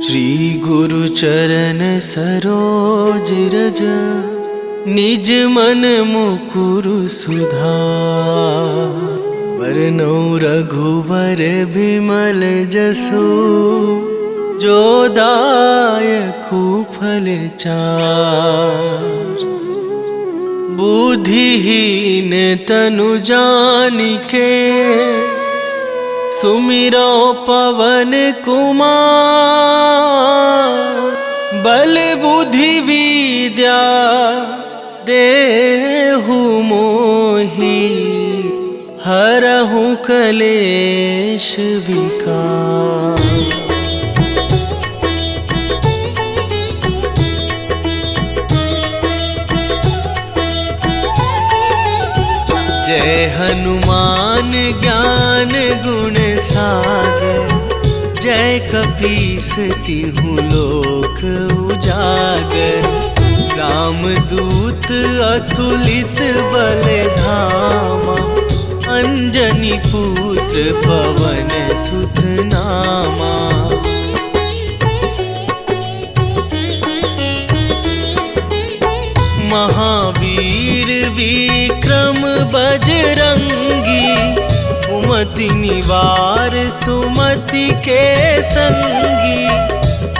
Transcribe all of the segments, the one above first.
श्री गुरु चरण सरोज रज, निज मन मुकुरु सुधार। वरनौ रघुवर बिमल जसु, जो दायकु फल चार। बुद्धिहीन तनु जानिके, सुमिरो पवन कुमार। बल बुद्धि विद्या देहु मोहि, हरहु कलेश विकार। जय हनुमान ज्ञान गुण सागर, जय कपीस तिहुँ लोक उजागर। रामदूत अतुलित बल धामा, अंजनी पुत्र पवन सुत नामा। महावीर विक्रम बजरंगी, कुमति निवार सुमति के संगी।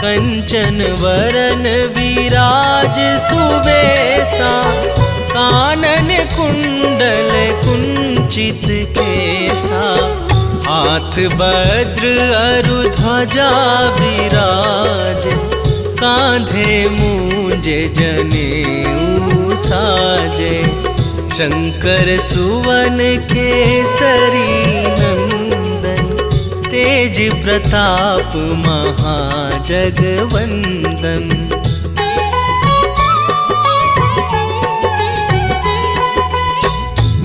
कंचन वरन विराज सुबेसा, कानन कुंडल कुंचित केसा। हाथ वज्र अरु ध्वजा विराज, कांधे मूंज जनेऊ साजे। शंकर सुवन केसरी नंदन, तेज प्रताप महाजगवंदन।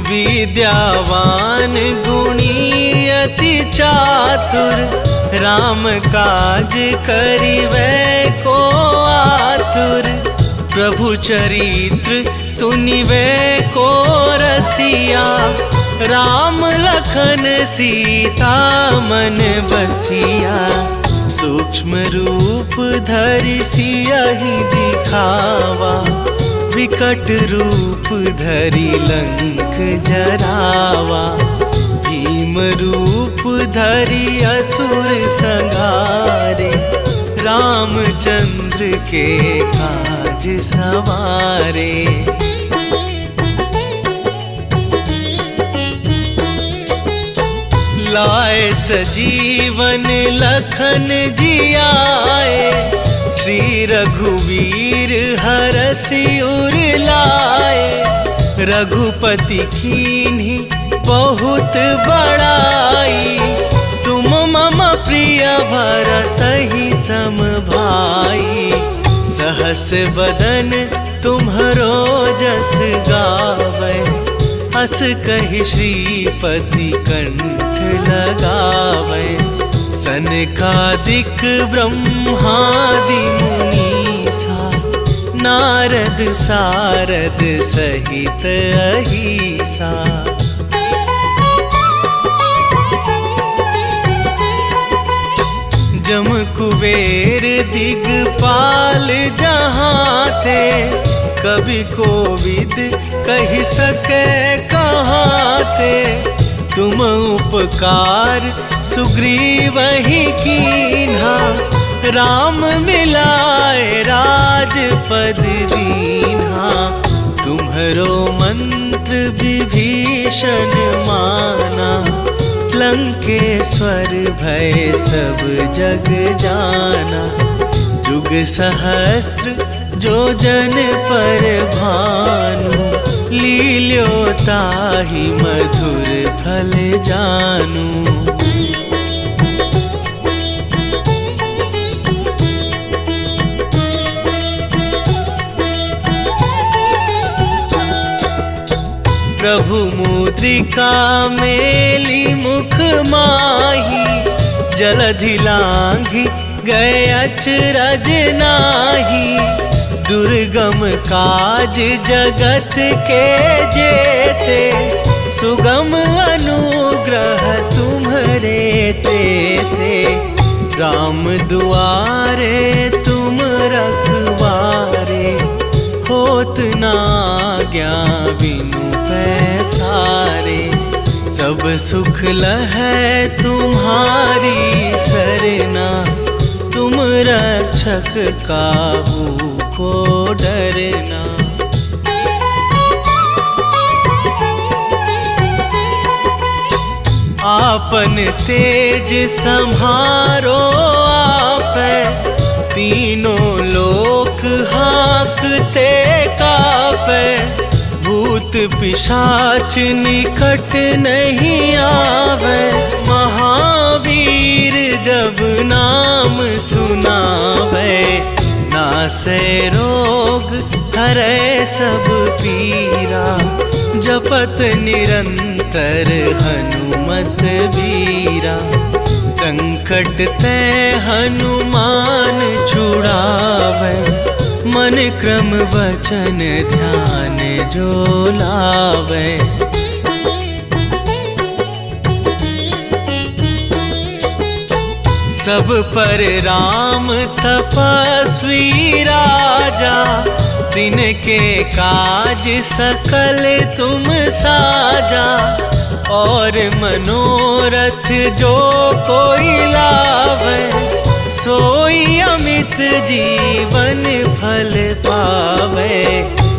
विद्यावान गुणी अति चातुर, राम काज करिवै को आतुर। प्रभु चरित्र सुनिवै को रसिया, राम लखन सीता मन बसिया। सूक्ष्म रूप धरि सियहि दिखावा, विकट रूप धरि लंक जरावा। भीम रूप धरि असुर संहारे, रामचंद्र के काज सवारे। लाए सजीवन लखन जियाए, श्री रघुवीर हरषि उर लाए। रघुपति कीन्ही बहुत बड़ाई, तुम मम प्रिय भरतहि सम भाई। सहस बदन तुम्हरो जस गावै, हस कहि श्रीपति कंठ लगावै। सनकादिक ब्रह्मादि मुनीसा, नारद सारद सहित अहिसा। जम कुबेर दिगपाल जहाँ थे, कवि कोविद कहि सके कहाँ थे। तुम उपकार सुग्रीवहि कीन्हा, राम मिलाए राजपद दीन्हा। तुम्हरो मंत्र विभीषण माना, लंकेश्वर भय सब जग जाना। जुग सहस्त्र जो जन पर भानु, लील्यो ताहि मधुर फल जानू। प्रभु मुद्रिका मेली मुख माही, जलधि लांघि गए अचरज नाही। दुर्गम काज जगत के जेते, सुगम अनुग्रह तुम्हरे तेते। राम दुआरे तुम रखवारे, होत ना आज्ञा बिनु पैसारे। सब सुख लहै तुम्हारी सरना, तुम रक्षक काहू को डरना। आपन तेज सम्हारो आपै, तीनों लोक हाँकते कापै। भूत पिशाच निकट नहीं आवे, महावीर जब नाम सुनावे। नासै रोग हरै सब पीरा, जपत निरंतर हनुमत बीरा। संकट ते हनुमान छुड़ावे, मन क्रम वचन ध्यान जो लावे। सब पर राम तपस्वी राजा, तिनके काज सकल तुम साजा। और मनोरथ जो कोई लावे, सोई अमित जीवन फल पावे।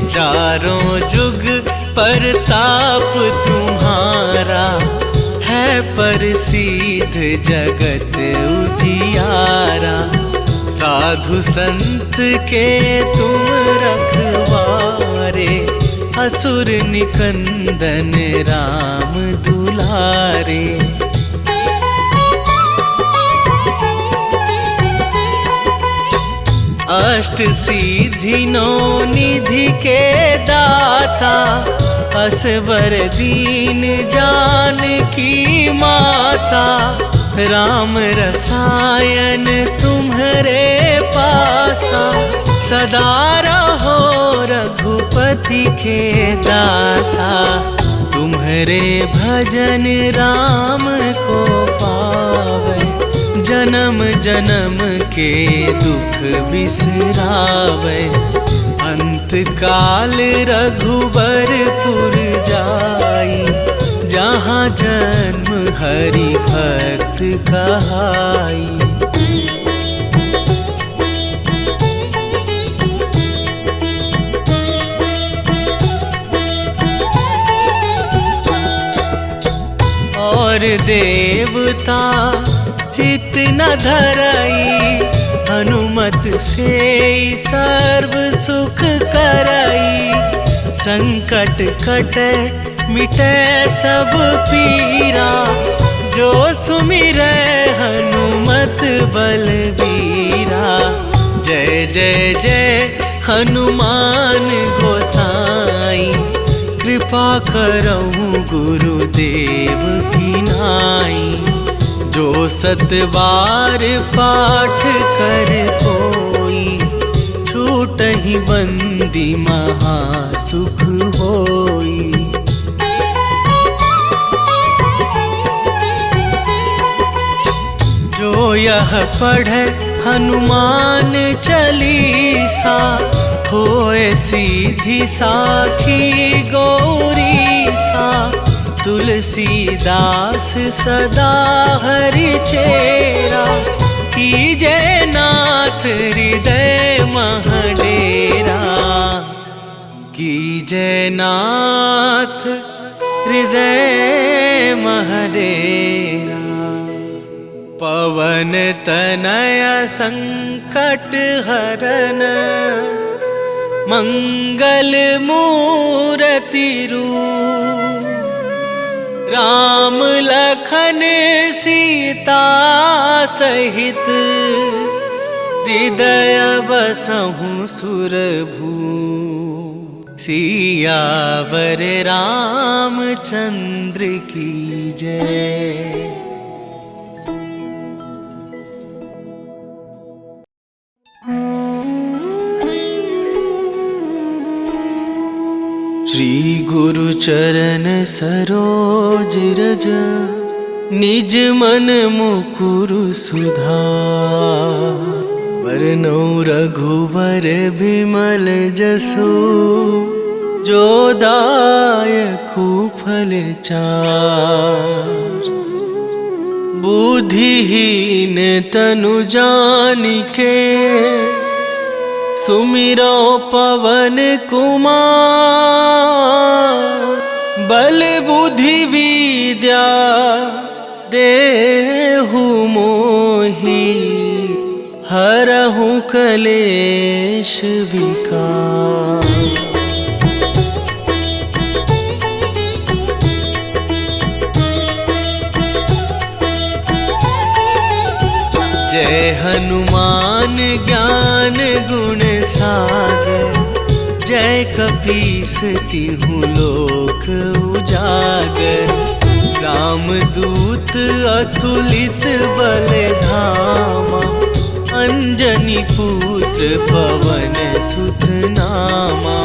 चारों जुग परताप तुम्हारा, है प्रसिद्ध जगत उजियारा। साधु संत के तुम रखवारे, असुर निकंदन राम दुलारे। अष्ट सिद्धि नौ निधि के दाता, असवर दीन जानकी माता। राम रसायन तुम्हारे पासा, सदा रहो रघुपति के दासा। तुम्हारे भजन राम को पावे, जन्म जन्म के दुख बिसरावे। अंत काल रघुबरपुर जाई, जहाँ जन्म हरि भक्त कहाई। और देवता चित न धरई, हनुमत से सर्व सुख करई। संकट कटे मिटे सब पीरा, जो सुमिरै हनुमत बलबीरा। जय जय जय हनुमान गोसाई, कृपा करहु गुरुदेव की नाई। जो सतबार पाठ कर कोई, छूटहि बंदी महासुख होई। जो यह पढ़े हनुमान चालीसा, होए सीधी साखी गौरीसा। तुलसीदास सदा हरि चेरा, कीजय नाथ हृदय महडेरा। कीजय नाथ हृदय महडेरा। पवन तनय संकट हरन, मंगल मूर्ति रूप। राम लखन सीता सहित, हृदय बसहु सुरभूप। सियावर रामचंद्र की जय। श्री गुरु चरण सरोज रज, निज मन मुकुरु सुधार। वरनौ रघुवर बिमल जसु, जो दायकु फल चार। बुद्धिहीन तनु जानिके, सुमिरो पवन कुमार। बल बुद्धि विद्या देहु मोहि, हरहु कलेश विकार। जय हनुमान ज्ञान गुण सागर। जय कपीस तिहुँ लोक उजागर। रामदूत अतुलित बल धामा, अंजनी पुत्र पवन सुत नामा।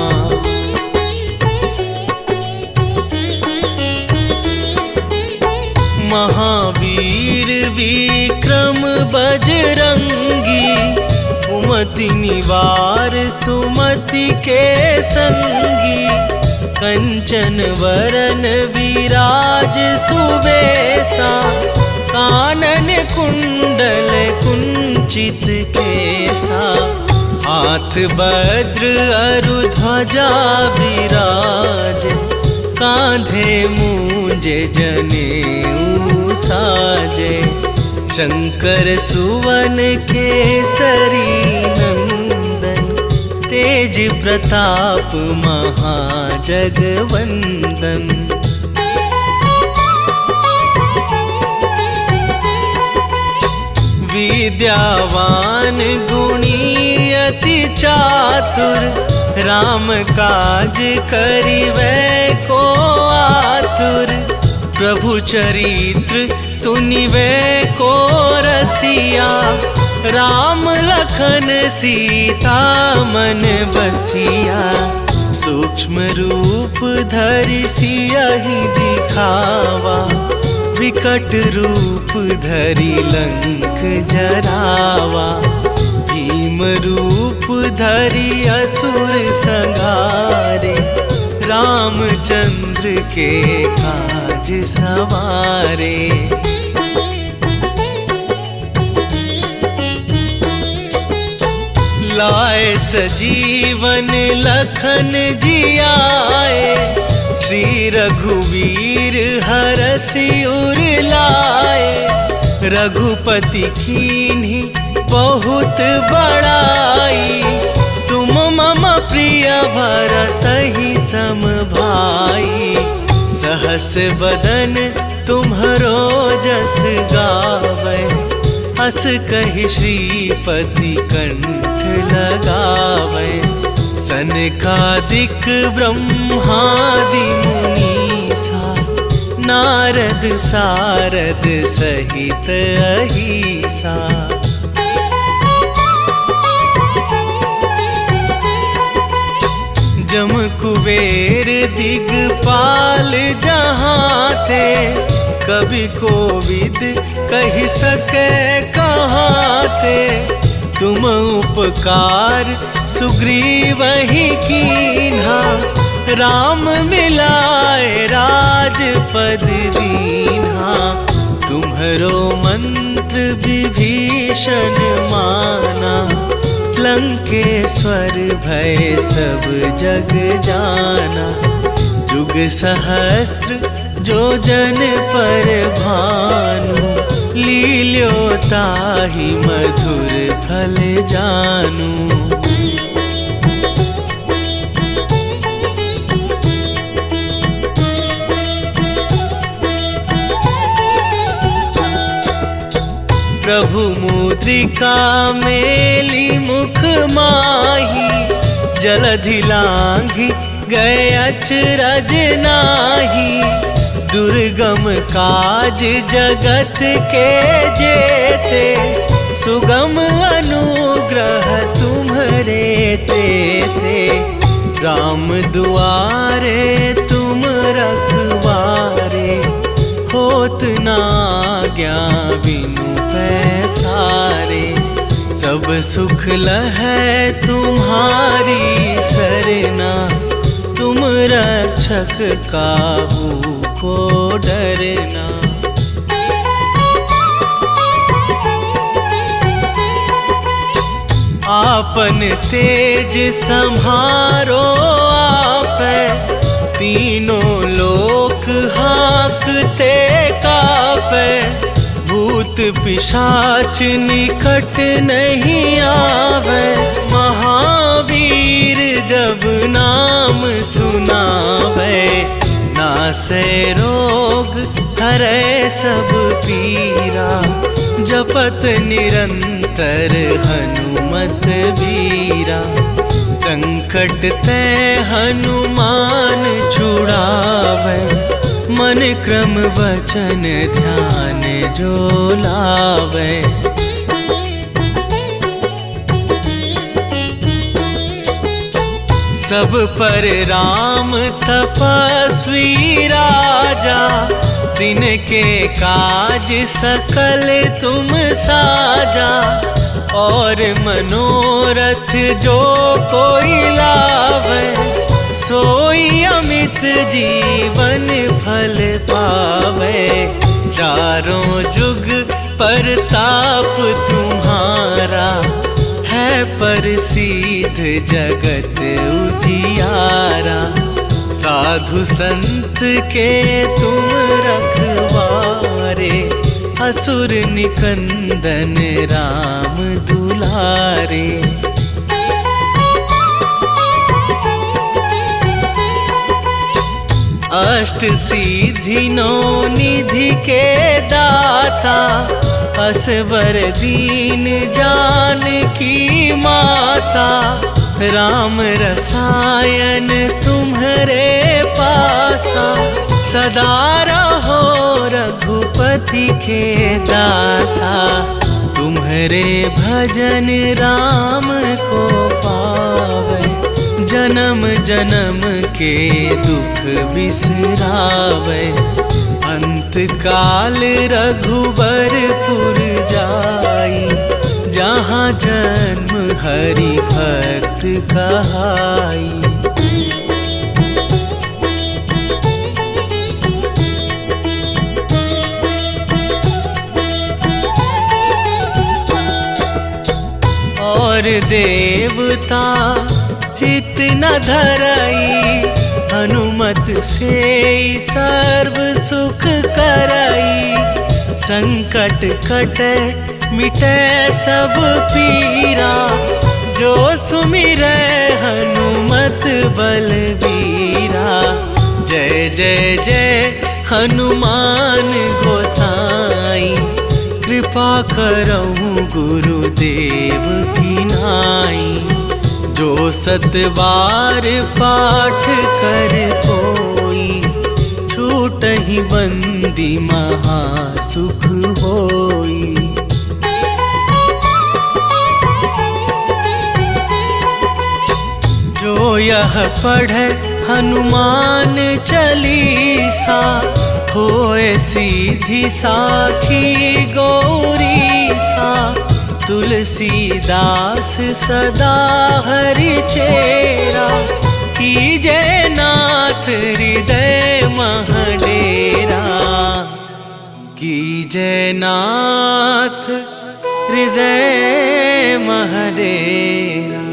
महावीर विक्रम बजरंगी, कुमति निवार सुमति के संगी। कंचन वरन विराज सुबेसा, कानन कुंडल कुंचित केसा। हाथ वज्र अरु ध्वजा विराज, कांधे मूंज जनेऊ साजे। शंकर सुवन केसरी नंदन, तेज प्रताप महाजगवंदन। विद्यावान गुणी अति चातुर, राम काज करिबै को आतुर। प्रभु चरित्र सुनिबै को रसिया, राम लखन सीता मन बसिया। सूक्ष्म रूप धरि सियहि दिखावा, विकट रूप धरि लंक जरावा। भीम रूप धरि असुर संहारे, रामचंद्र के काज सवारे। लाए सजीवन लखन जियाए, श्री रघुवीर हरषि उर लाए। रघुपति कीन्ही बहुत बड़ाई, तुम मम प्रिय भरतहि सम भाई। सहस बदन तुम्हरो जस गावै, हस कहि श्रीपति कंठ लगावै। सनकादिक ब्रह्मादि मुनीसा, नारद सारद सहित अहिसा। जम कुबेर दिगपाल जहाँ थे, कवि कोविद कहि सके कहाँ थे। तुम उपकार सुग्रीवहि कीन्हा, राम मिलाए राजपद दीन्हा। तुम्हरो मंत्र विभीषण माना, लंकेश्वर भय सब जग जाना। जुग सहस्त्र जो जन पर भानु, लील्यो ताहि मधुर फल जानू। प्रभु मुद्रिका मेली मुख माही, जलधि लांघि गए अचरज नाही। दुर्गम काज जगत के जेते, सुगम अनुग्रह तुम्हरे तेते। राम दुआरे तुम रखवारे, हो होत ना आज्ञा बिनु पैसारे। सब सुख लहै तुम्हारी सरना, तुम रक्षक काहू को डरना। आपन तेज सम्हारो आपै, तीनों लोक हाँकते कापै। भूत पिशाच निकट नहीं आवे, महावीर जब नाम सुनावे। नासै रोग हरै सब पीरा, जपत निरंतर हनुमत बीरा। संकट ते हनुमान छुड़ावे, मन क्रम वचन ध्यान जो लावे। सब पर राम तपस्वी राजा, तिनके काज सकल तुम साजा। और मनोरथ जो कोई लावे, सोई अमित जीवन फल पावे। चारों जुग परताप तुम्हारा, है प्रसिद्ध जगत उजियारा। साधु संत के तुम रखवारे, असुर निकंदन राम दुलारे। अष्ट सिद्धि नौ निधि के दाता, असवर दीन जानकी माता। राम रसायन तुम्हारे पासा, सदा रहो रघुपति के दासा। तुम्हारे भजन राम को पावे, जन्म जन्म के दुख बिसरावे। अंत काल रघुबरपुर जाई, जहाँ जन्म हरि भक्त कहाई। और देवता चित न धरई, हनुमत से सर्व सुख करई। संकट कटे मिटे सब पीरा, जो सुमिरै हनुमत बलबीरा। जय जय जय हनुमान गोसाई, कृपा करहु गुरुदेव की नाई। जो सत बार पाठ कर कोई, छूटहि बंदी महा सुख होई। जो यह पढ़े हनुमान चालीसा, होए सीधी साखी गौरीसा। तुलसीदास सदा हरि चेरा, कीजे नाथ हृदय मह डेरा। कीजे नाथ हृदय मह डेरा।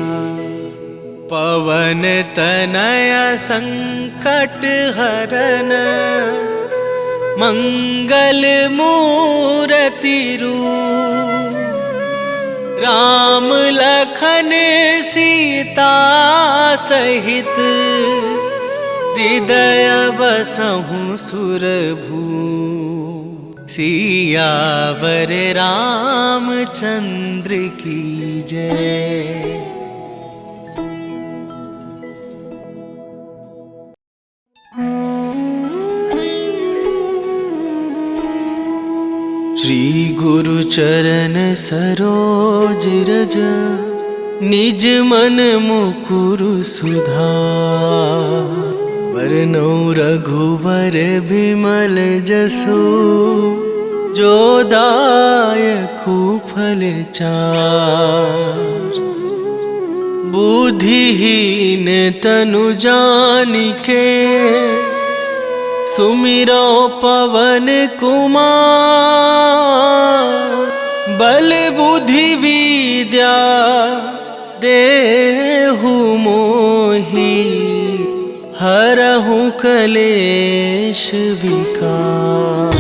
पवन तनय संकट हरन, मंगल मूर्ति रूप। राम लखन सीता सहित, हृदय बसहु सुरभू। सियावर रामचंद्र की जय। श्री गुरु चरण सरोज रज, निज मन मुकुरु सुधार। बरनौ रघुवर बिमल जसु, जो दायकु फल चार। बुद्धिहीन तनु जानिके, सुमिरो पवन कुमार। बल बुद्धि विद्या देहु मोहि, हरहु कलेश विकार।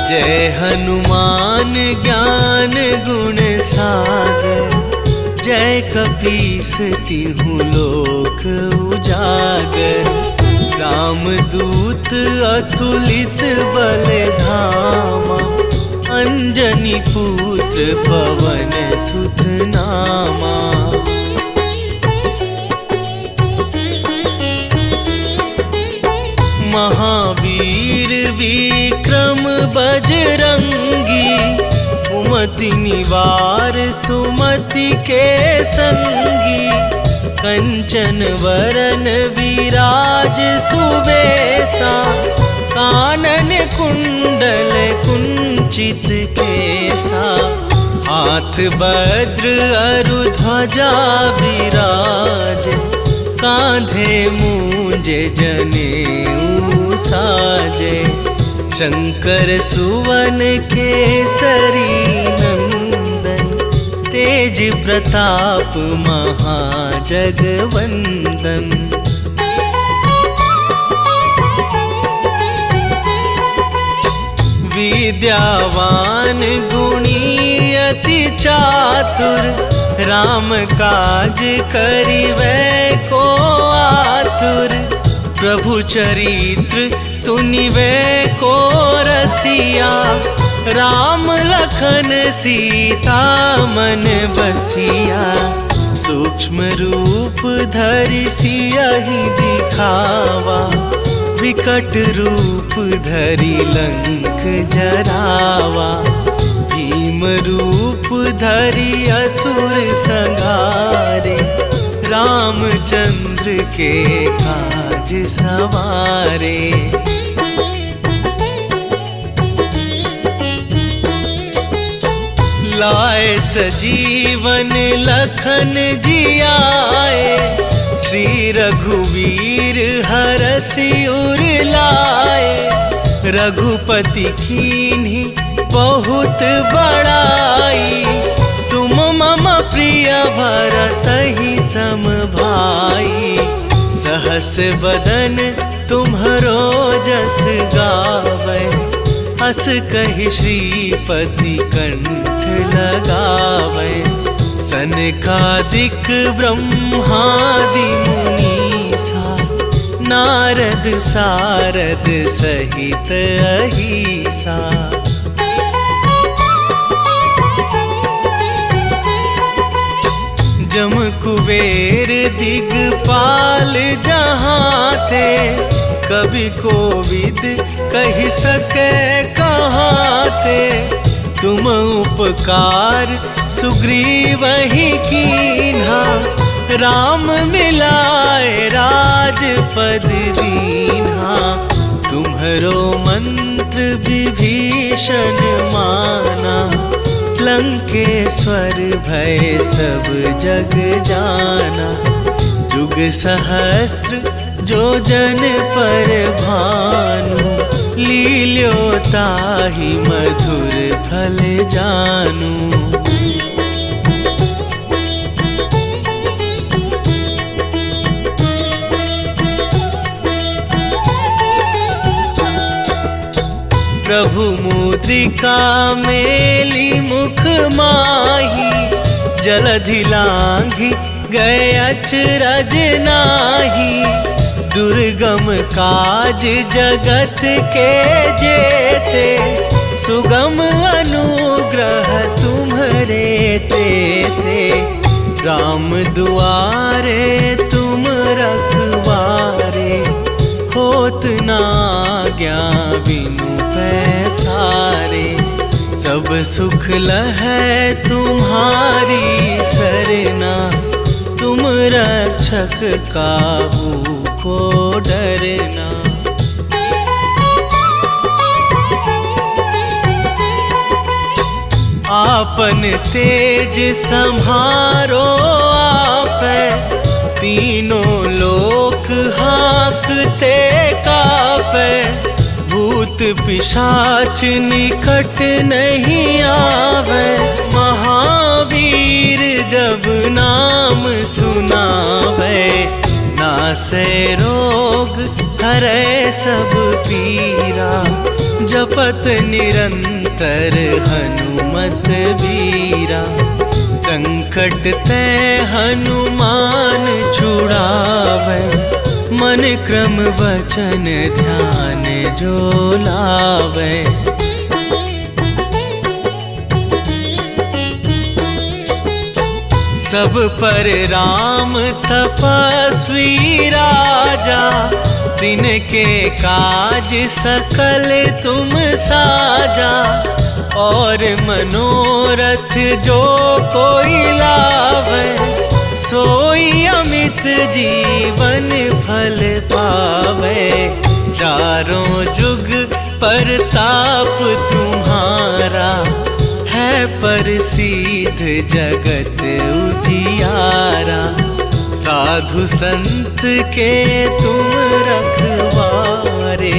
जय हनुमान ज्ञान गुण सागर, जय कपीस तिहु लोक उजागर। रामदूत अतुलित बल धामा, अंजनी पुत्र पवन सुत नामा। महावीर विक्रम बजरंगी, कुमति निवार सुमति के संगी। कंचन वरन विराज सुवेशा, कानन कुंडल कुंचित केसा। हाथ वज्र अरु ध्वजा विराज, कांधे मूंजे जनेऊ साजे। शंकर सुवन केसरी नंदन, तेज प्रताप महाजगवंदन। विद्यावान गुणी अति चातुर, राम काज करिवै को आतुर। प्रभु चरित्र सुनिवै को रसिया, राम लखन सीता मन बसिया। सूक्ष्म रूप धरि सियहि दिखावा, विकट रूप धरि लंक जरावा। भीम रूप धरि असुर संहारे, रामचंद्र के काज सवारे। लाए सजीवन लखन जियाए, श्री रघुवीर हरषि उर लाए। रघुपति कीन्ही बहुत बड़ाई, तुम मम प्रिय भरतहि सम भाई। सहस बदन तुम्हरो जस गावै, हस कहि श्रीपति कंठ लगावै। सनकादिक ब्रह्मादि मुनीसा, नारद सारद सहित अहिसा। जम कुबेर दिगपाल जहाँ थे, कभी कोविद कहि सके कहाँ थे। तुम उपकार सुग्रीवहि कीन्हा, राम मिलाए राजपद दीन्हा। तुम्हरो मंत्र विभीषण माना, लंकेश्वर भय सब जग जाना। जुग सहस्त्र जो जन पर भानु, लील्यो ताहि मधुर फल जानू। प्रभु मुद्रिका मेली मुख माही, जलधि लांघि गए अचरज नाही। दुर्गम काज जगत के जेते, सुगम अनुग्रह तुम्हरे तेते। राम दुआरे तुम रखवारे, होत ना आज्ञा बिनु पैसारे। सब सुख लहै तुम्हारी सरना, तुम रक्षक काहू को डरना। आपन तेज सम्हारो आपै, तीनों लोक हाँकते कापै। भूत पिशाच निकट नहीं आवे, महावीर जब नाम सुनावे। नासै रोग हरै सब पीरा, जपत निरंतर हनुमत बीरा। संकट ते हनुमान छुड़ावे, मन क्रम वचन ध्यान जो लावे। सब पर राम तपस्वी राजा, तिनके काज सकल तुम साजा। और मनोरथ जो कोई लावे, सोई अमित जीवन फल पावे। चारों जुग परताप तुम्हारा, है प्रसिद्ध जगत उजियारा। साधु संत के तुम रखवारे,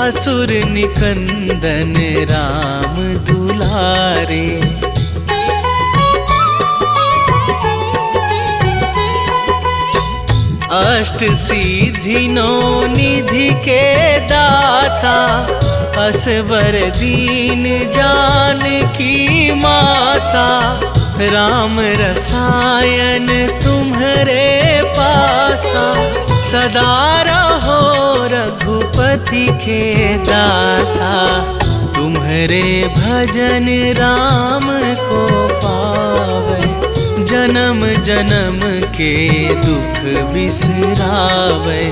असुर निकंदन राम दुलारे। अष्ट सिद्धि नौ निधि के दाता, असवर दीन जानकी माता। राम रसायन तुम्हारे पासा, सदा रहो रघुपति के दासा। तुम्हारे भजन राम को पावे, जन्म जन्म के दुख बिसरावे।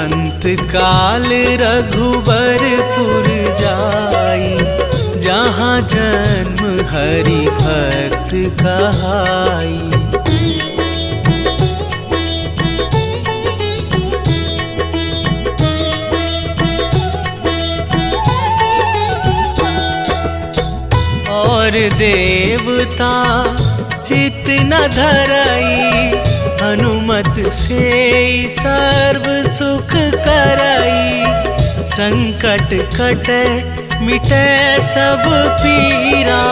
अंत काल रघुबरपुर जाई, जहाँ जन्म हरि भक्त कहाई। और देवता चित न धरई, हनुमत से सर्व सुख करई। संकट कटे मिटे सब पीरा,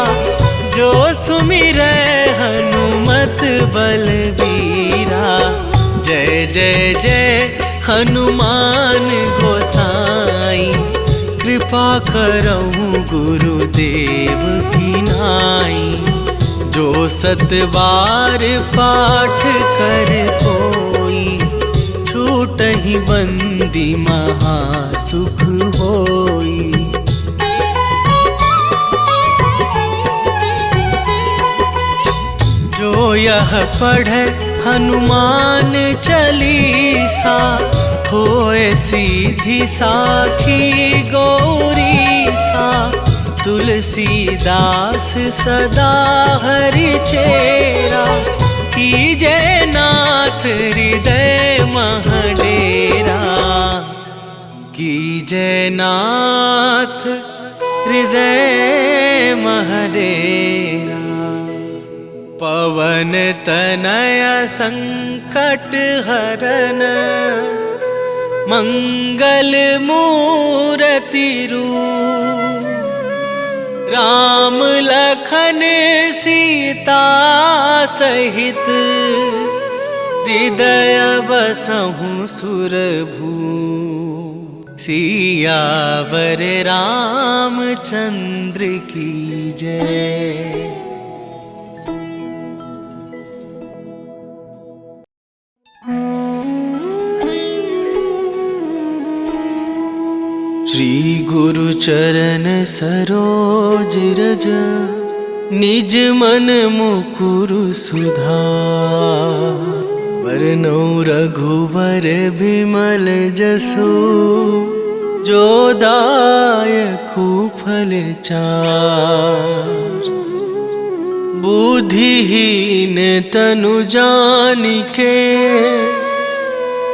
जो सुमिरै हनुमत बलबीरा। जय जय जय हनुमान गोसाई, कृपा करहु गुरुदेव की नाई। जो सतबार पाठ कर कोई, छूटहि बंदी महासुख होई। जो यह पढ़े हनुमान चालीसा, होए सीधी साखी गौरी सा। तुलसीदास सदा हरि चेरा, कीजे नाथ हृदय महडेरा। कीजे नाथ हृदय महडेरा। पवन तनय संकट हरन, मंगल मूर्ति रूप। राम लखन सीता सहित, हृदय बसहु सुरभू। सियावर रामचंद्र की जय। श्री गुरु चरण सरोज रज, निज मन मुकुरु सुधार। वरनौ रघुवर बिमल जसु, जो दायकु फल चार। बुद्धिहीन तनु जानिके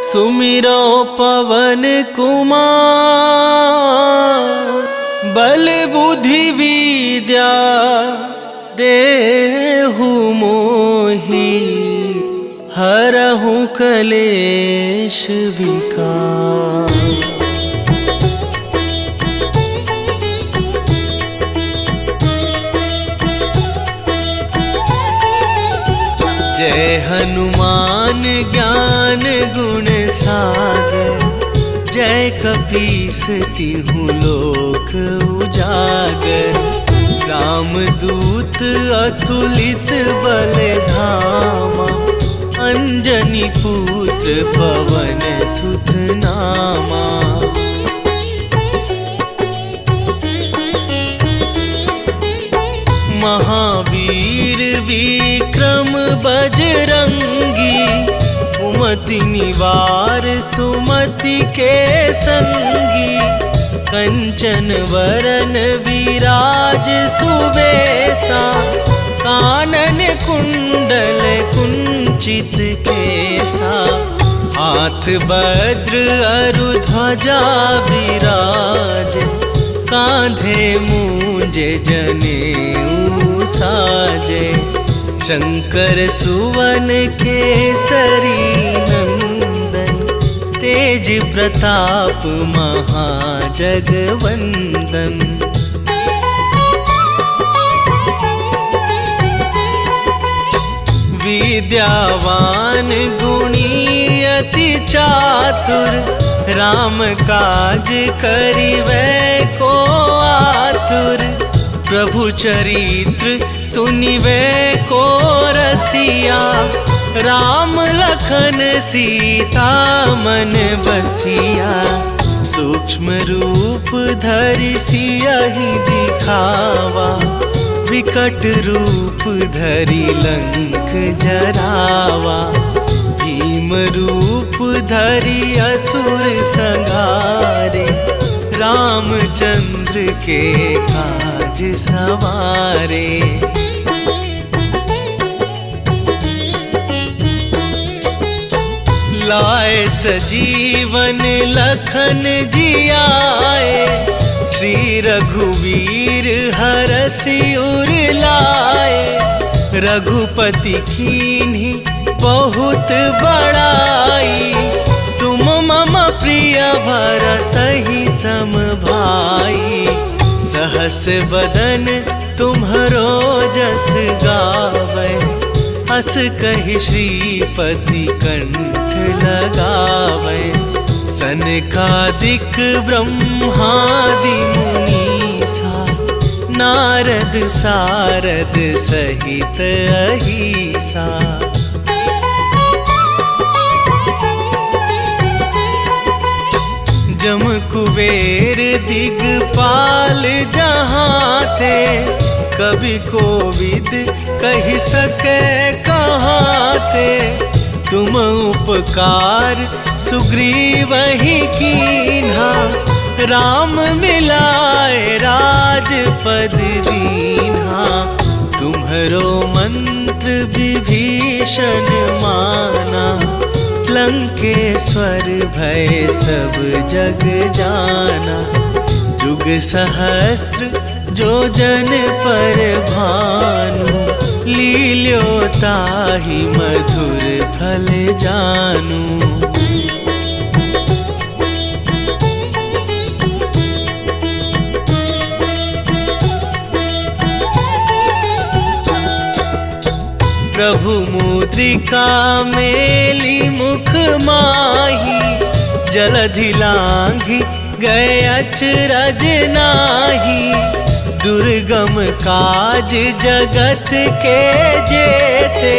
सुमिरो पवन कुमार। बल बुद्धि विद्या देहु मोहि हरहु कलेश विकार। जय हनुमान ज्ञान गुण सागर। जय कपीस तिहु लोक उजागर। रामदूत अतुलित बल धामा। अंजनी पुत्र पवन सुत नामा। महावीर विक्रम बजरंगी। कुमति निवार सुमति के संगी। कंचन वरन विराज सुबेसा। कानन कुंडल कुंचित केसा। हाथ वज्र अरु ध्वजा विराज। कांधे मूंज जनेऊ साजे। शंकर सुवन केसरी नंदन। तेज प्रताप महाजगवंदन। विद्यावान गुणी अति चातुर। राम काज करिवै को आतुर। प्रभु चरित्र सुनिवै को रसिया। राम लखन सीता मन बसिया। सूक्ष्म रूप धरि सियहि दिखावा। विकट रूप धरि लंक जरावा। भीम रूप धरि असुर संहारे। रामचंद्र के काज सवारे। लाए सजीवन लखन जियाए। श्री रघुवीर हरषि उर लाए। रघुपति कीन्ही बहुत बड़ाई। तुम मम प्रिय भरतहि सम भाई। सहस बदन तुम्हरो जस गावै। हस कहि श्रीपति कंठ लगावै। सनकादिक ब्रह्मादि मुनीसा। नारद सारद सहित अहिसा। जम कुबेर दिगपाल जहाँ थे। कभी कोविद कहि सके कहाँ थे। तुम उपकार सुग्रीवहि कीन्हा। राम मिलाए राजपद दीन्हा। तुम्हरो मंत्र विभीषण माना। लंकेश्वर भय सब जग जाना। जुग सहस्त्र जो जन पर भानु। लील्यो ताहि मधुर फल जानू। प्रभु मुद्रिका मेली मुख माही। जलधि लांघि गए अचरज नाही। दुर्गम काज जगत के जेते।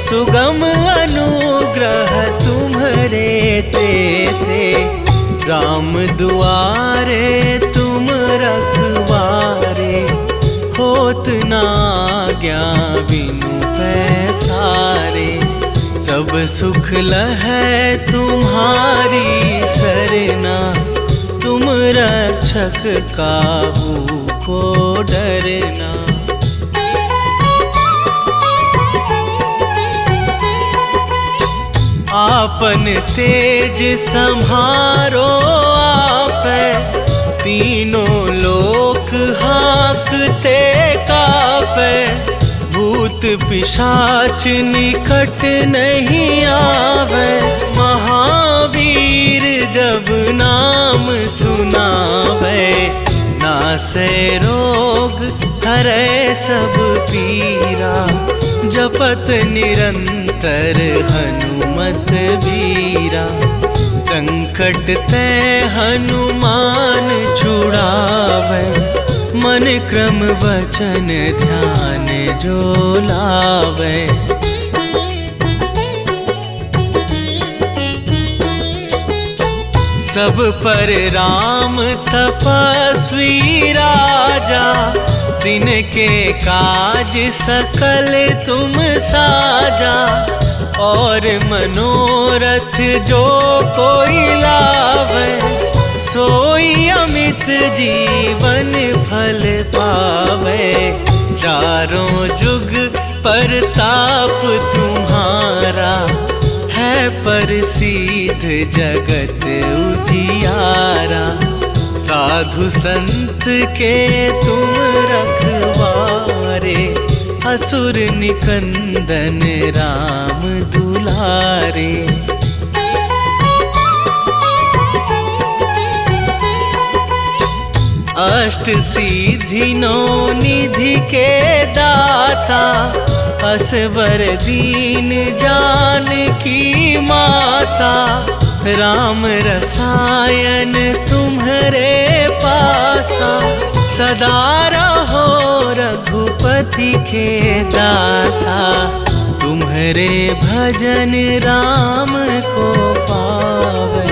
सुगम अनुग्रह तुम्हरे तेते। राम दुआरे तुम रखवारे। होत ना आज्ञा बिनु पैसारे। सब सुख लहै तुम्हारी सरना। तुम रक्षक काहू को डरना। आपन तेज सम्हारो आपै, तीनों लोक हाँकते कापै। भूत पिशाच निकट नहीं आवे, महावीर जब नाम सुनावे। नासै रोग हरै सब पीरा, जपत निरंतर हनुमत बीरा। संकट ते हनुमान छुड़ावे, मन क्रम वचन ध्यान जो लावे। सब पर राम तपस्वी राजा, तिनके काज सकल तुम साजा। और मनोरथ जो कोई लावे, सोई अमित जीवन फल पावे। चारों जुग परताप तुम्हारा, है प्रसिद्ध जगत उजियारा। साधु संत के तुम रखवारे, असुर निकंदन राम दुलारे। अष्ट सिद्धि नौ निधि के दाता, असवर दीन जानकी माता। राम रसायन तुम्हारे पासा, सदा रहो रघुपति के दासा। तुम्हारे भजन राम को पावे,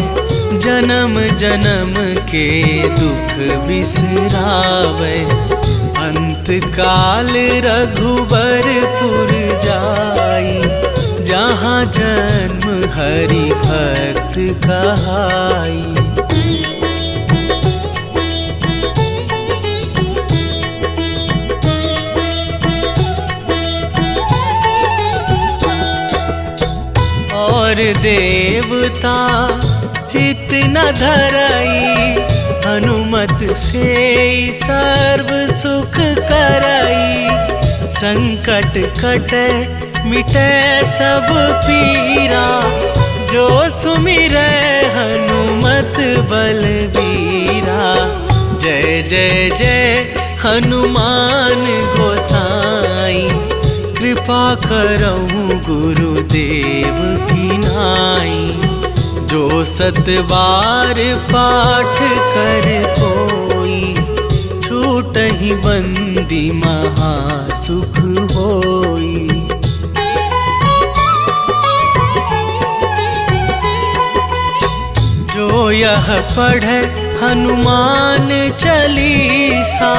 जन्म जन्म के दुख बिसरावे। अंत काल रघुबरपुर जाई, जहाँ जन्म हरि भक्त कहाई। और देवता चित न धरई, हनुमत से सर्व सुख करई। संकट कटे मिटे सब पीरा, जो सुमिरै हनुमत बलबीरा। जय जय जय हनुमान गोसाई, कृपा करहु गुरुदेव की नाई। जो सतबार पाठ कर कोई, छूटहि बंदी महासुख होई। जो यह पढ़े हनुमान चालीसा,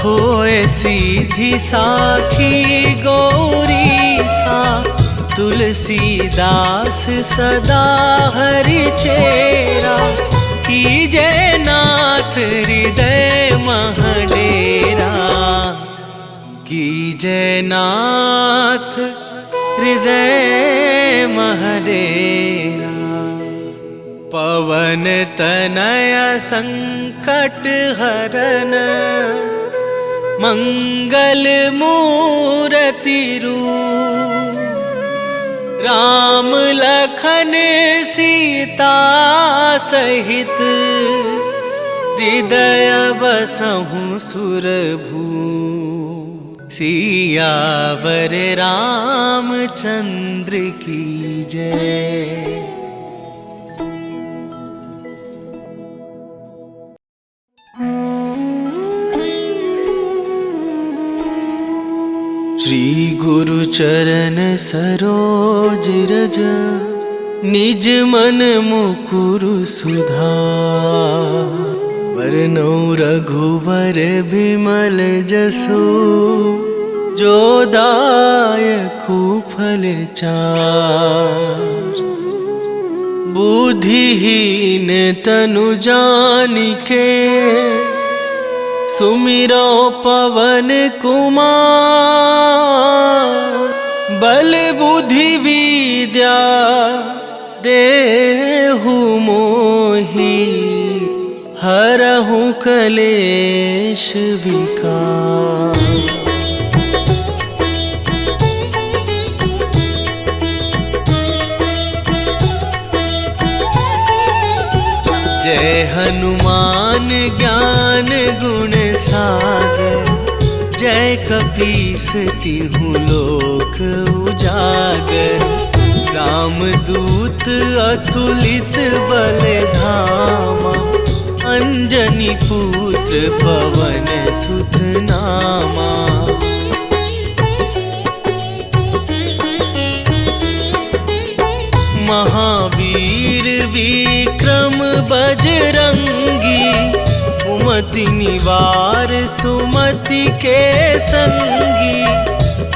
होए सीधी साखी गौरीसा। तुलसीदास सदा हरि चेरा, कीजे नाथ हृदय महडेरा। कीजे नाथ हृदय महडेरा। पवन तनय संकट हरन, मंगल मूरति रूप। राम लखन सीता सहित, हृदय बसहु सुरभूप। सियावर रामचंद्र की जय। श्री गुरु चरण सरोज रज, निज मन मुकुरु सुधार। वरनौ रघुवर बिमल जसु, जो दायकु फल चार। बुद्धिहीन तनु जानिके सुमिरो पवन कुमार। बल बुद्धि विद्या देहु मोहि हरहु कलेश विकार। जय हनुमान ज्ञान गुण सागर। जय कपीस तिहु लोक उजागर। रामदूत अतुलित बल धामा। अंजनी पुत्र पवन सुत नामा। महावीर विक्रम बजरंगी। कुमति निवार सुमति के संगी।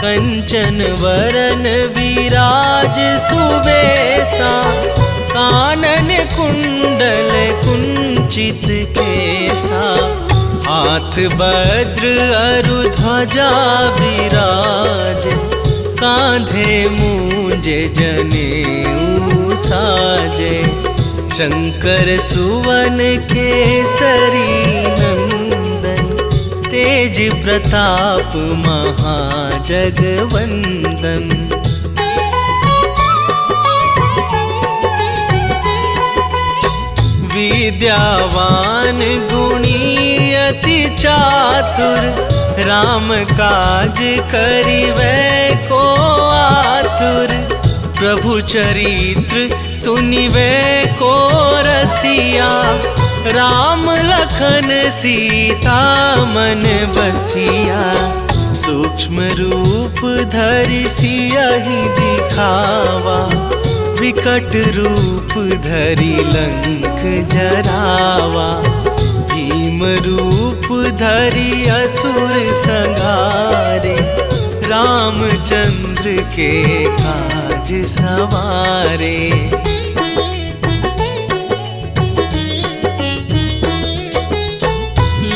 कंचन वरन विराज सुबेसा। कानन कुंडल कुंचित केसा। हाथ वज्र अरु ध्वजा विराज। कांधे मूंजे जनेऊ साजे। शंकर सुवन केसरी नंदन। तेज प्रताप महाजगवंदन। विद्यावान गुणी अति चातुर। राम काज करिवै को आतुर। प्रभु चरित्र सुनिवै को रसिया। राम लखन सीता मन बसिया। सूक्ष्म रूप धरि सियहि दिखावा। विकट रूप धरि लंक जरावा। भीम रूप धरि असुर संहारे। रामचंद्र के काज सवारे।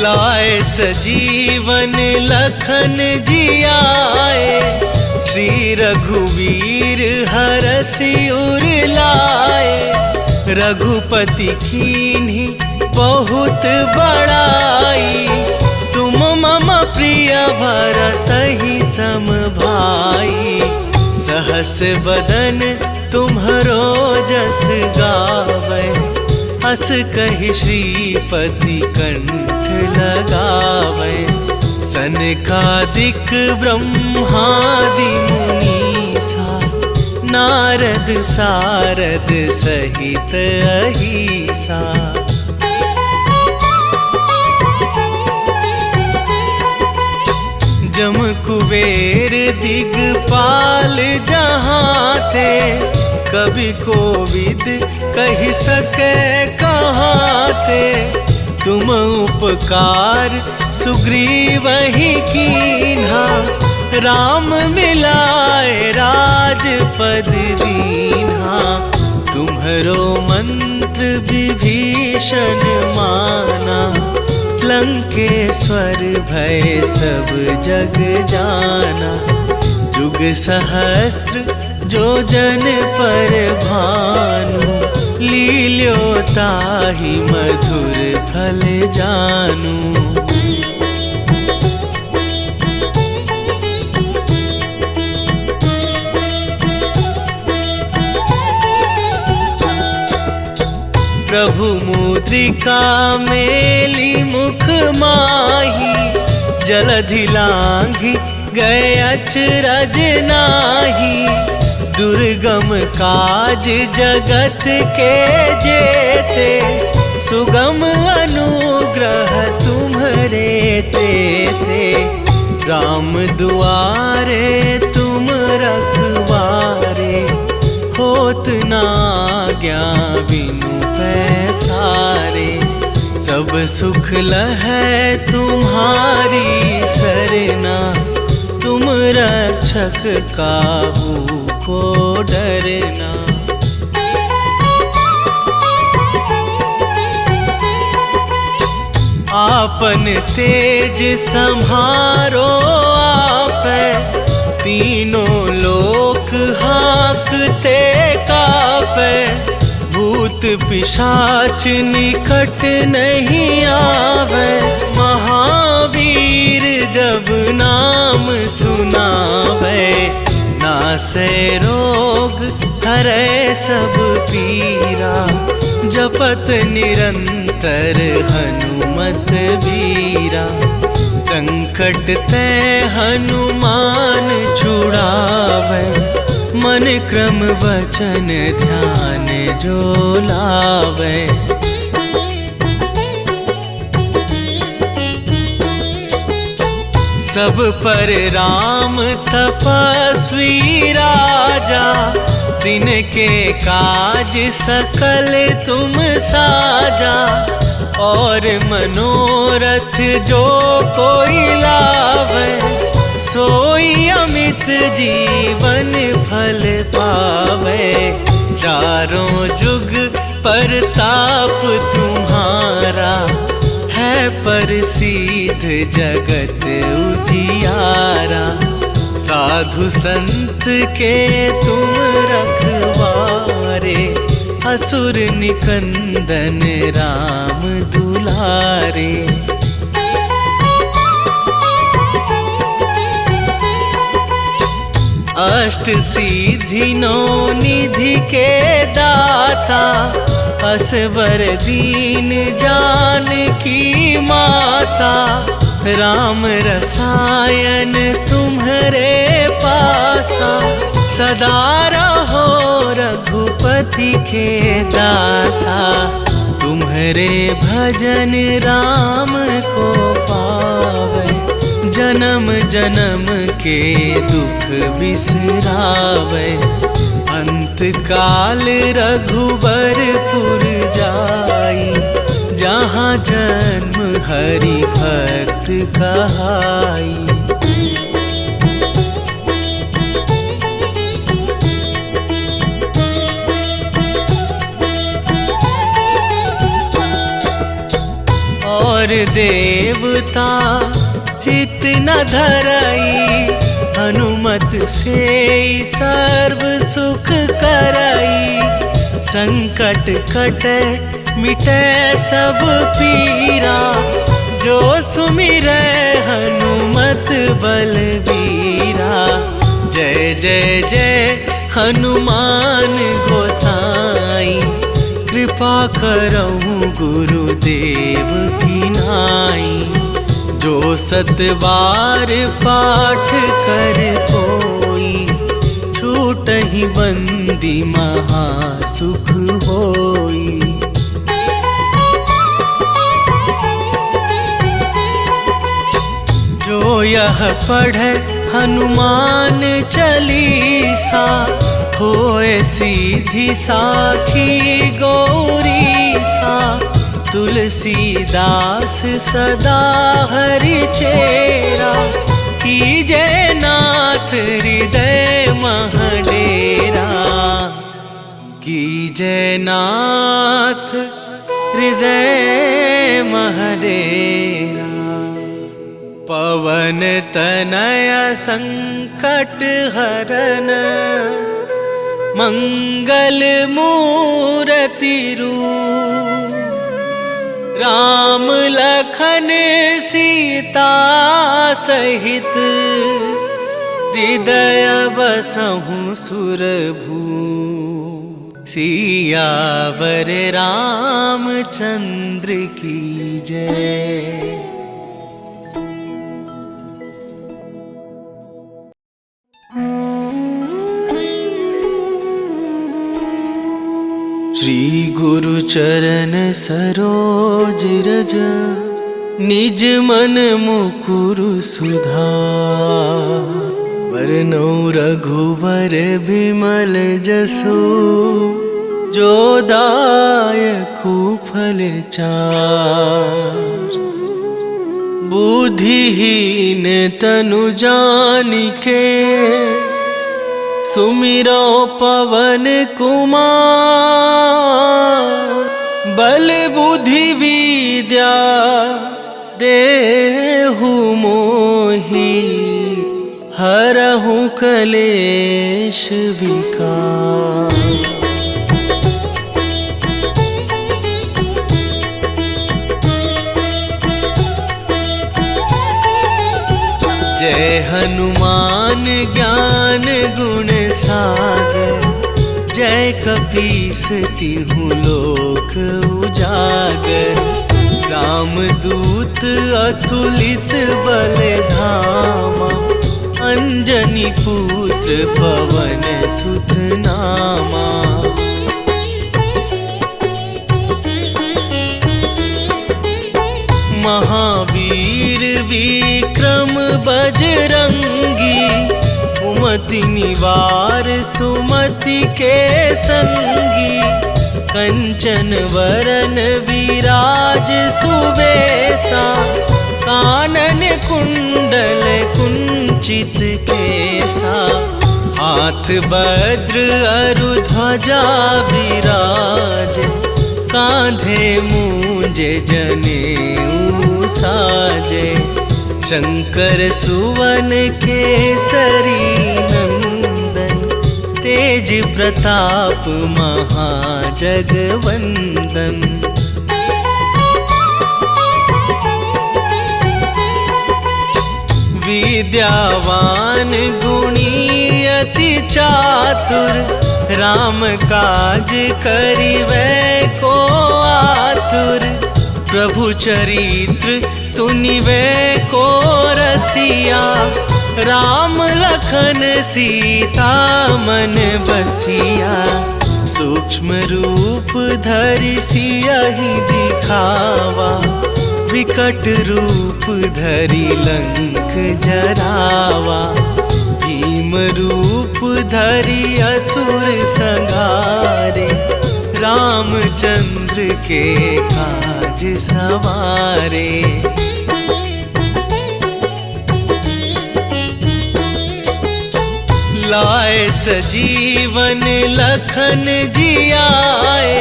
लाए सजीवन लखन जियाए। श्री रघुवीर हरषि उर लाए। रघुपति कीन्ही बहुत बड़ाई। तुम मम प्रिय भरतहि सम भाई। सहस बदन तुम्हरो जस गावै। हस कहि श्रीपति कंठ लगावै। सनकादिक ब्रह्मादि मुनीसा। नारद सारद सहित अहिसा। जम कुबेर दिगपाल जहाँ थे। कवि कोविद कहि सके कहाँ थे। तुम उपकार सुग्रीवहि कीन्हा। राम मिलाए राजपद दीन्हा। तुम्हरो मंत्र विभीषण माना। लंकेश्वर भय सब जग जाना। जुग सहस्त्र जो जन पर भानु। लील्यो ताहि मधुर फल जानू। प्रभु मुद्रिका मेली मुख माही। जलधि लांघि गए अचरज नाही। दुर्गम काज जगत के जेते। सुगम अनुग्रह तुम्हरे तेते। राम दुआरे तुम रखवारे। होत न आज्ञा बिनु पैसारे। सब सुख लहै तुम्हारी सरना। तुम रक्षक काहू को डरना। आपन तेज सम्हारो आपै, तीनों लोक हाँकते कापै। भूत पिशाच निकट नहीं आवे, महावीर जब नाम सुनावे। नासै रोग हरै सब पीरा, जपत निरंतर हनुमत बीरा। संकट ते हनुमान छुड़ावे, मन क्रम वचन ध्यान जो लावे। सब पर राम तपस्वी राजा, तिनके काज सकल तुम साजा। और मनोरथ जो कोई लावे, सोई अमित जीवन फल पावे। चारों जुग परताप तुम्हारा, है प्रसिद्ध जगत उजियारा। साधु संत के तुम रखवारे, असुर निकंदन राम दुलारे। अष्ट सिद्धि नौ निधि के दाता, असवर दीन जानकी माता। राम रसायन तुम्हारे पासा, सदा रहो रघुपति के दासा। तुम्हारे भजन राम को पावे, जन्म जन्म के दुख बिसरावे। अंत काल रघुबरपुर जाई, जहाँ जन्म हरि भक्त कहाई। और देवता चित न धरई, हनुमत से सर्व सुख करई। संकट कटे मिटे सब पीरा, जो सुमिरै हनुमत बलबीरा। जय जय जय हनुमान गोसाई, कृपा करहु गुरुदेव की नाई। जो सतबार पाठ कर कोई, छूटहि बंदी महासुख होई। जो यह पढ़े हनुमान चालीसा, होए सीधी साखी गौरीसा। तुलसीदास सदा हरि चेरा, कीजय नाथ हृदय महडेरा। कीजय नाथ हृदय महडेरा। पवन तनय संकट हरन, मंगल मूरति रूप। राम लखन सीता सहित, हृदय बसहु सुरभूप। सियावर रामचंद्र की जय। श्री गुरु चरण सरोज रज, निज मन मुकुरु सुधार। वरनौ रघुवर बिमल जसु, जो दायकु फल चार। बुद्धिहीन तनु जानिके, सुमिरो पवन कुमार। बल बुद्धि विद्या देहु मोहि हरहु कलेश विकार। जय हनुमान ज्ञान गुण सागर, जय कपीस तिहु लोक उजागर। रामदूत अतुलित बल धामा, अंजनी पुत्र पवन सुत नामा। महावीर विक्रम बजरंगी, कुमति निवार सुमति के संगी। कंचन वरन विराज सुबेसा, कानन कुंडल कुंचित केसा। हाथ वज्र अरु ध्वजा विराज, कांधे मूंज जनेऊ साजे। शंकर सुवन केसरी नंदन, तेज प्रताप महाजगवंदन। विद्यावान गुणी अति चातुर, राम काज करिबै को आतुर। प्रभु चरित्र सुनिबै को रसिया, राम लखन सीता मन बसिया। सूक्ष्म रूप धरि सियहि दिखावा, विकट रूप धरि लंक जरावा। भीम रूप धरि असुर संहारे, रामचंद्र के काज सवारे। लाए सजीवन लखन जियाए,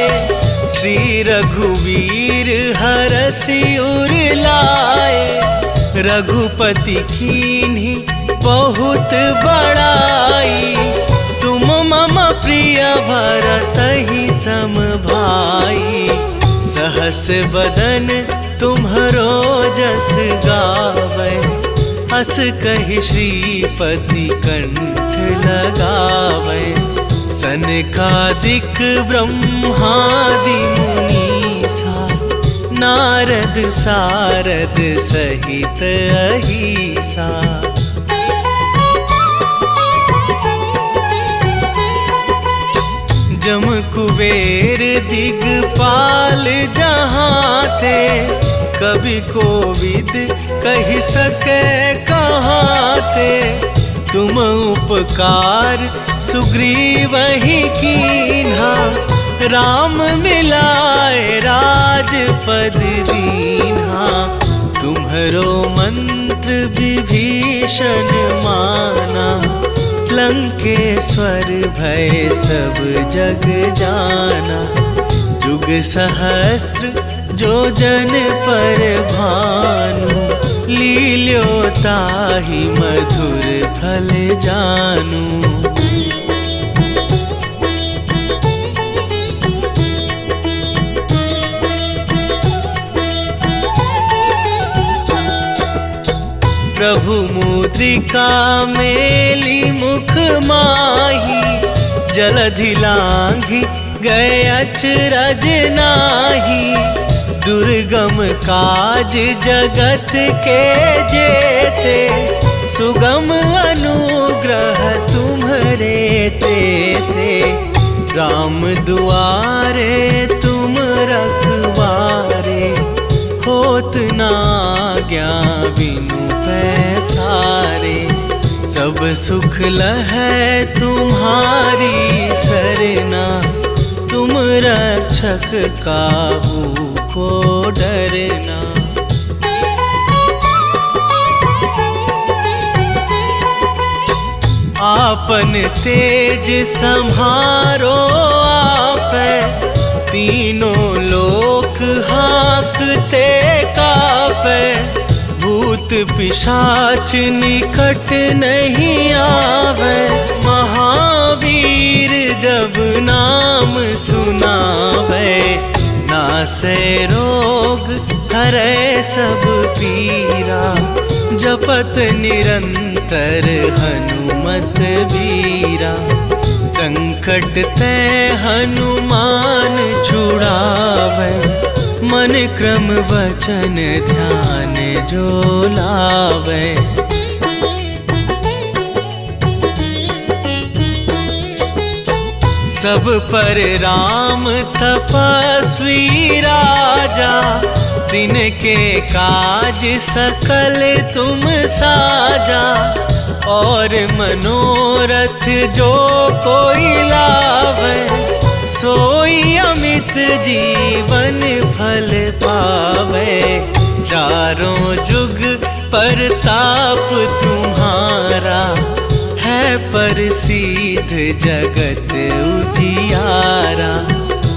श्री रघुवीर हरषि उर लाए। रघुपति कीन्ही बहुत बड़ाई, तुम मम प्रिय भरतहि सम भाई। सहस बदन तुम्हरो जस गावै, हस कहि श्रीपति कंठ लगावै। सनकादिक ब्रह्मादि मुनीसा, नारद सारद सहित अहिसा। जम कुबेर दिगपाल जहाँ थे, कवि कोविद कहि सके कहाँ थे। तुम उपकार सुग्रीवहि कीन्हा, राम मिलाए राजपद दीन्हा। तुम्हरो मंत्र विभीषण माना, लंकेश्वर भय सब जग जाना। जुग सहस्त्र जो जन पर भानु, लील्यो ताहि मधुर फल जानू। प्रभु मुद्रिका मेली मुख माही, जलधि लांघि गए अचरज नाही। दुर्गम काज जगत के जेते, सुगम अनुग्रह तुम्हरे तेते। राम दुआरे तुम रखवारे, होत न आज्ञा बिनु पैसारे। सब सुख लहै तुम्हारी सरना, तुम रक्षक काहू को डरना। आपन तेज सम्हारो आपै, तीनों लोक हाँकते कापै। पिशाच निकट नहीं आवे। महावीर जब नाम सुनावे, नासे रोग हरै सब पीरा। जपत निरंतर हनुमत बीरा, संकट ते हनुमान छुड़ावे। मन क्रम वचन ध्यान जो लावे। सब पर राम तपस्वी राजा, तिनके काज सकल तुम साजा। और मनोरथ जो कोई लावे, सोई अमित जीवन फल पावे। चारों जुग परताप तुम्हारा, है प्रसिद्ध जगत उजियारा।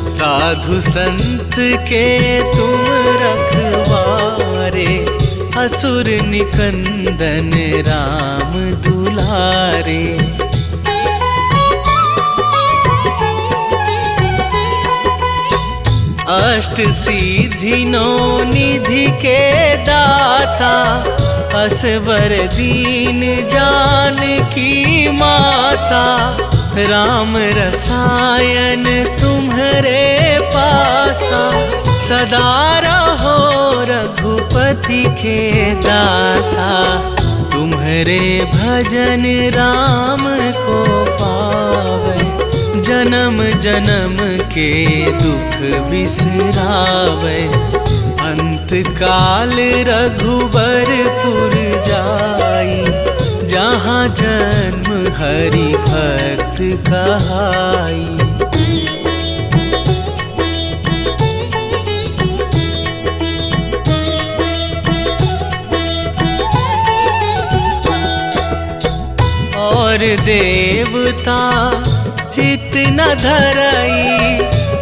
साधु संत के तुम रखवारे, असुर निकंदन राम दुलारे। अष्ट सिद्धि नौ निधि के दाता, असवर दीन जानकी माता। राम रसायन तुम्हारे पासा, सदा रहो रघुपति के दासा। तुम्हारे भजन राम को पावे, जन्म जन्म के दुख बिसरावे। अंत काल रघुबरपुर जाई, जहाँ जन्म हरि भक्त कहाई। और देवता चित न धरई,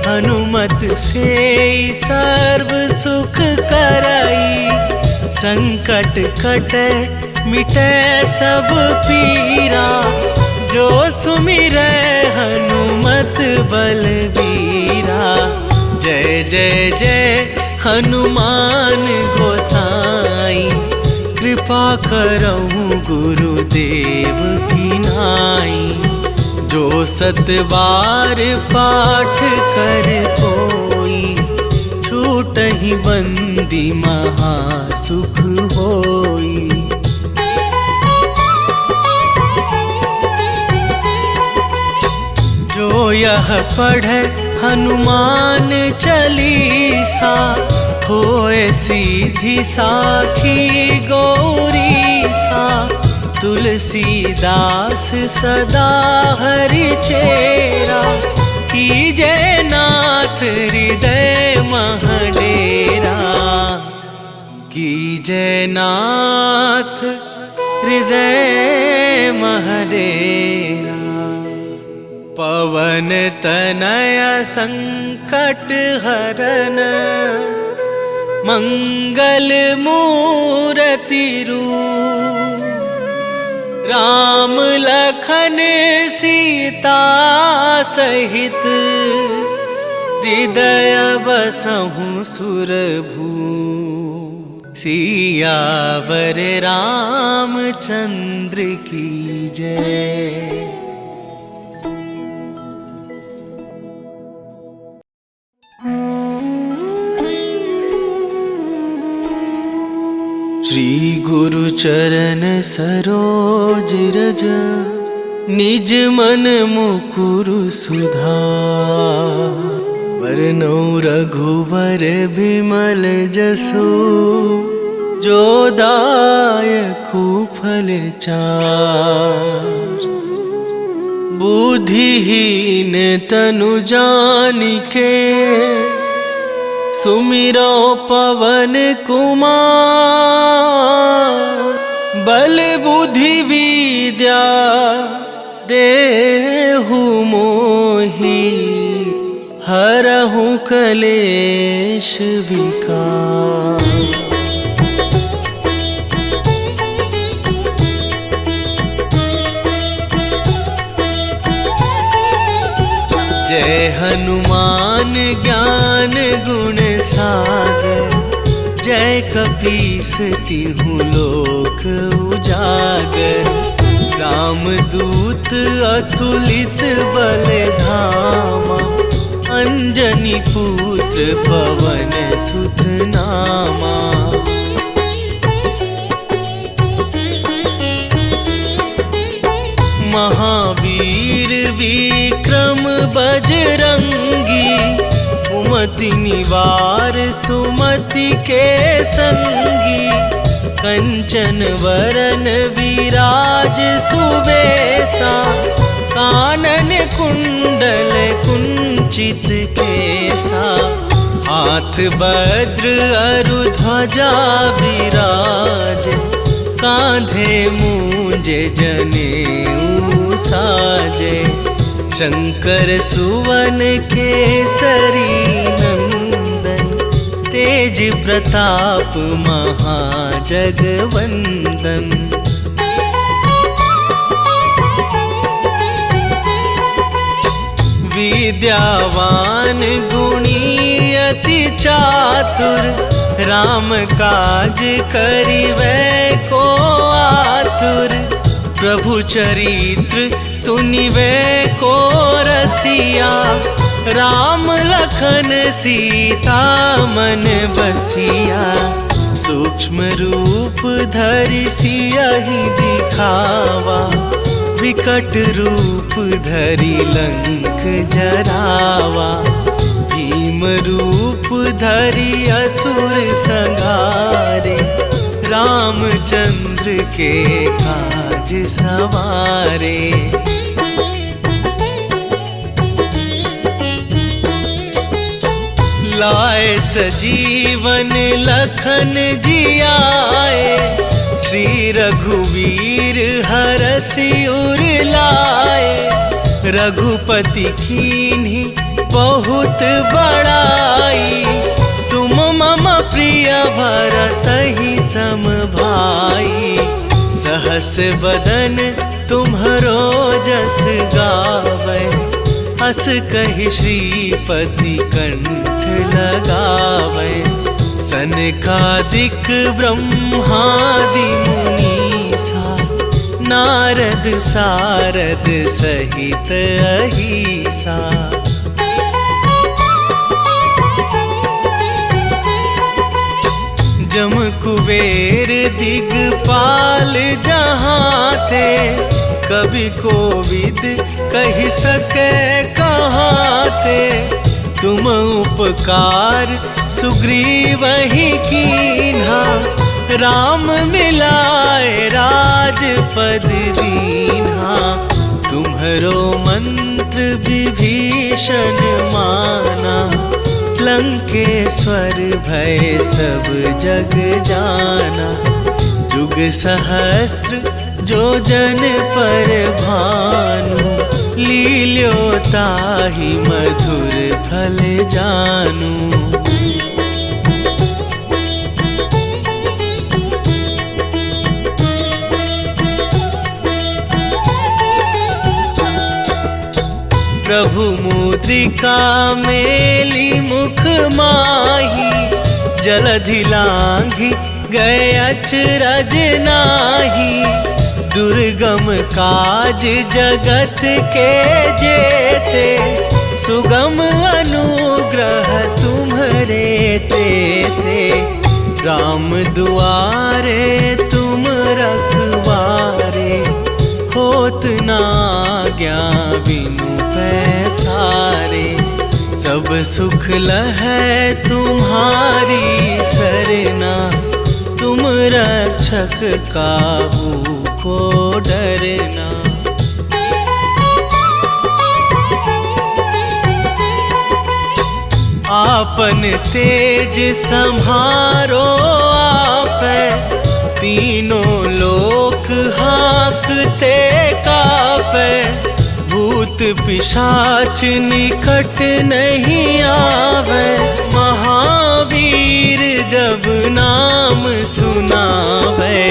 हनुमत से सर्व सुख करई। संकट कटे मिटे सब पीरा, जो सुमिरै हनुमत बलबीरा। जय जय जय हनुमान गोसाई, कृपा करहु गुरुदेव की नाई। जो सतबार पाठ कर कोई, छूटहि बंदी महासुख होई। जो यह पढ़े हनुमान चालीसा, होए सीधी साखी गौरीसा। तुलसीदास सदा हरि चेरा, कीजय नाथ हृदय महडेरा। कीजय नाथ हृदय महडेरा। पवन तनय संकट हरन, मंगल मूर्ति रूप। राम लखन सीता सहित, हृदय बसहु सुरभूप। सियावर रामचंद्र की जय। श्री गुरु चरण सरोज रज, निज मन मुकुरु सुधार। वरनौ रघुवर बिमल जसु, जो दायकु फल चार। बुद्धिहीन तनु जानिके, सुमिरो पवन कुमार। बल बुद्धि विद्या देहु मोहि, हरहु कलेश विकार। जय हनुमान ज्ञान गुण सागर, जय कपीस तिहुँ लोक उजागर। रामदूत अतुलित बल धामा, अंजनी पुत्र पवन सुत नामा। महावीर विक्रम बजरंगी, कुमति निवार सुमति के संगी। कंचन वरन विराज सुबेसा, कानन कुंडल कुंचित केसा। हाथ वज्र अरु ध्वजा विराज, कांधे मूंज जनेऊ साजे। शंकर सुवन केसरी नंदन, तेज प्रताप महाजगवंदन। विद्यावान गुणी अति चातुर, राम काज करिबै को आतुर। प्रभु चरित्र सुनिबै को रसिया, राम लखन सीता मन बसिया। सूक्ष्म रूप धरि सियहि दिखावा, विकट रूप धरि लंक जरावा। भीम रूप धरि असुर संहारे, रामचंद्र के काज सवारे। लाए सजीवन लखन जियाए, श्री रघुवीर हरषि उर लाए। रघुपति कीन्ही बहुत बड़ाई, तुम मम प्रिय भरतहि सम भाई। सहस बदन तुम्हरो जस गावै, हस कहि श्रीपति कंठ लगावै। सनकादिक ब्रह्मादि मुनीसा, नारद सारद सहित अहिसा। जम कुबेर दिगपाल जहाँ थे, कवि कोविद कहि सके कहाँ थे। तुम उपकार सुग्रीवहि कीन्हा, राम मिलाए राजपद दीन्हा। तुम्हरो मंत्र विभीषण माना, लंकेश्वर भय सब जग जाना। जुग सहस्त्र जो जन पर भानु, लील्यो ताहि मधुर फल जानू। प्रभु मुद्रिका मेली मुख माही, जलधि लांघि गए अचरज नाही। दुर्गम काज जगत के जेते, सुगम अनुग्रह तुम्हरे तेते। राम दुआरे तुम रखवारे, होत न आज्ञा बिनु पैसारे। सब सुख लहै तुम्हारी सरना, तुम रक्षक काहू को डरना। आपन तेज सम्हारो आपै, तीनों लोक हाँकते कापै। भूत पिशाच निकट नहीं आवे, महावीर जब नाम सुनावे।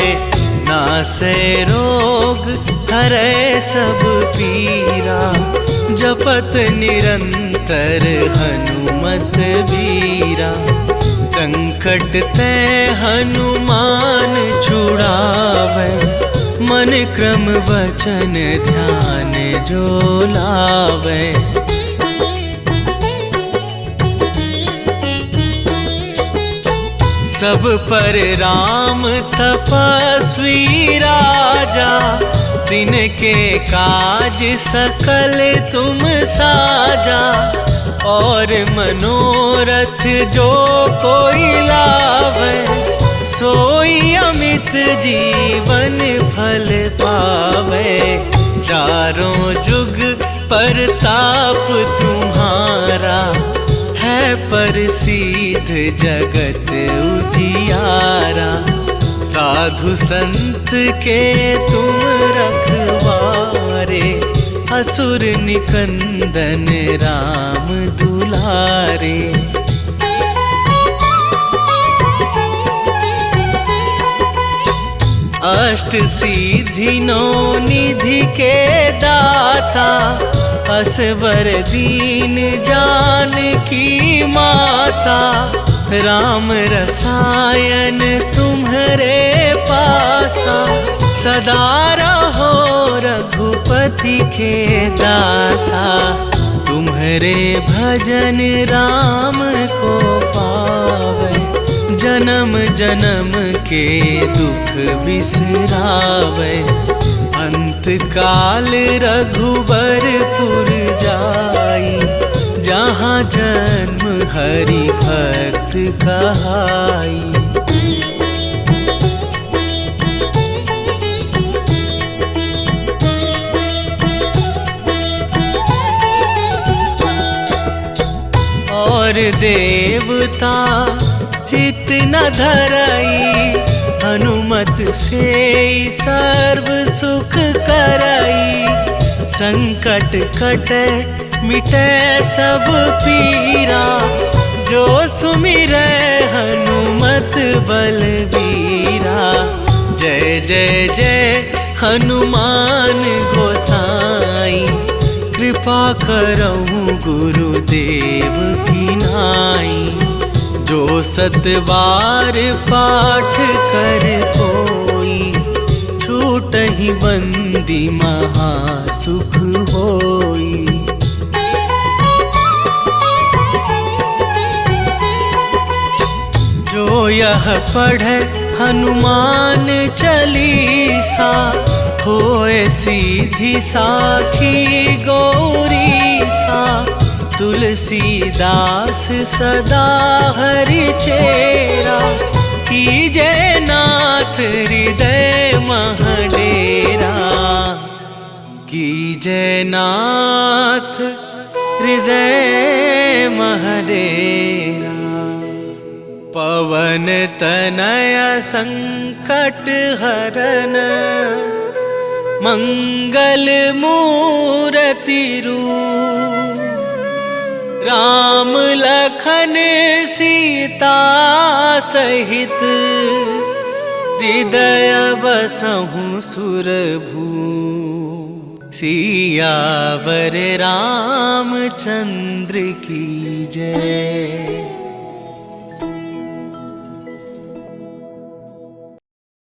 नासै रोग हरै सब पीरा, जपत निरंतर हनुमत बीरा। संकट ते हनुमान छुड़ावे, मन क्रम वचन ध्यान जो लावे। सब पर राम तपस्वी राजा, तिनके काज सकल तुम साजा। और मनोरथ जो कोई लावे, सोई अमित जीवन फल पावे। चारों जुग परताप तुम्हारा, है प्रसिद्ध जगत उजियारा। साधु संत के तुम रखवारे, असुर निकंदन राम दुलारे। अष्ट सिद्धि नौ निधि के दाता, असवर दीन जानकी माता। राम रसायन तुम्हारे पासा, सदा रहो रघुपति के दासा। तुम्हारे भजन राम को पावे, जन्म जन्म के दुख बिसरावे। अंत काल रघुबरपुर जाई, जहाँ जन्म हरि भक्त कहाई। और देवता चित न धरई, हनुमत से सर्व सुख करई। संकट कटे मिटे सब पीरा, जो सुमिरै हनुमत बलबीरा। जय जय जय हनुमान गोसाई, कृपा करहु गुरुदेव की नाई। जो सत बार पाठ कर कोई, छूटहि बंदी महा सुख होई। जो यह पढ़े हनुमान चालीसा, होए सीधी साखी गौरीसा। तुलसीदास सदा हरि चेरा, कीजे नाथ हृदय मह डेरा। कीजे नाथ हृदय मह डेरा। पवन तनय संकट हरन, मंगल मूरति रूप। राम लखन सीता सहित, हृदय बसहु सुरभूप। सियावर रामचंद्र की जय।